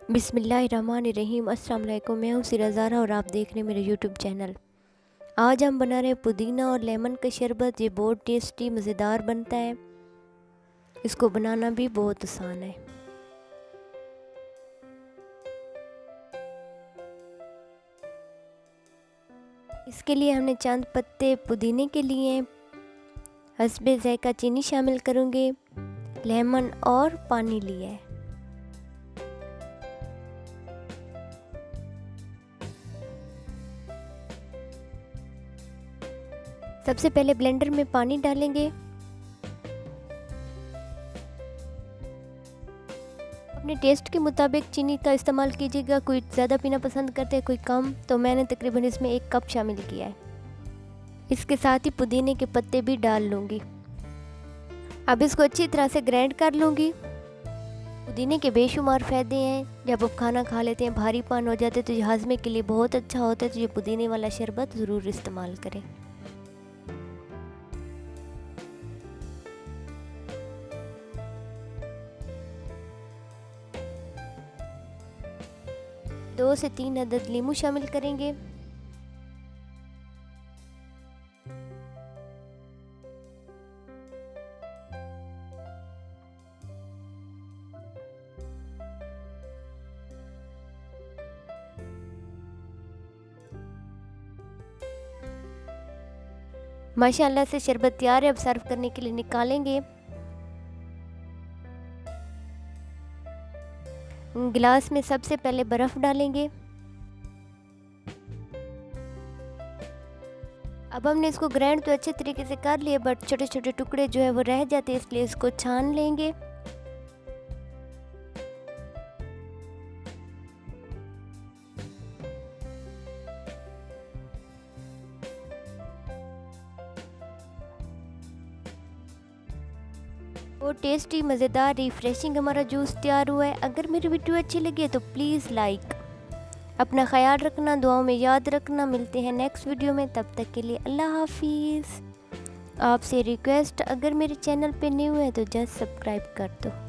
बिस्मिल्लाहिर्रहमानिर्रहीम। अस्सलाम वालेकुम। मैं हूँ सिराज़ारा और आप देख रहे हैं मेरे यूट्यूब चैनल। आज हम बना रहे हैं पुदीना और लेमन का शरबत। ये बहुत टेस्टी मज़ेदार बनता है। इसको बनाना भी बहुत आसान है। इसके लिए हमने चंद पत्ते पुदीने के लिए, हस्बे ज़ायका चीनी शामिल करूँगी, लेमन और पानी लिया है। सबसे पहले ब्लेंडर में पानी डालेंगे। अपने टेस्ट के मुताबिक चीनी का इस्तेमाल कीजिएगा। कोई ज़्यादा पीना पसंद करते हैं, कोई कम, तो मैंने तकरीबन इसमें 1 कप शामिल किया है। इसके साथ ही पुदीने के पत्ते भी डाल लूँगी। अब इसको अच्छी तरह से ग्राइंड कर लूँगी। पुदीने के बेशुमार फ़ायदे हैं। जब आप खाना खा लेते हैं, भारीपन हो जाते हैं, तो ये हाजमे के लिए बहुत अच्छा होता है। तो ये पुदीने वाला शरबत ज़रूर इस्तेमाल करें। दो से 3 अदद नींबू शामिल करेंगे। माशाअल्लाह से शरबत तैयार है। अब सर्व करने के लिए निकालेंगे। गिलास में सबसे पहले बर्फ़ डालेंगे। अब हमने इसको ग्राइंड तो अच्छे तरीके से कर लिए, बट छोटे छोटे टुकड़े जो है वो रह जाते हैं, इसलिए इसको छान लेंगे। वो टेस्टी मज़ेदार रिफ्रेशिंग हमारा जूस तैयार हुआ है। अगर मेरी वीडियो अच्छी लगी तो प्लीज़ लाइक। अपना ख्याल रखना, दुआओं में याद रखना। मिलते हैं नेक्स्ट वीडियो में, तब तक के लिए अल्लाह हाफिज़। आपसे रिक्वेस्ट, अगर मेरे चैनल पे न्यू है तो जस्ट सब्सक्राइब कर दो।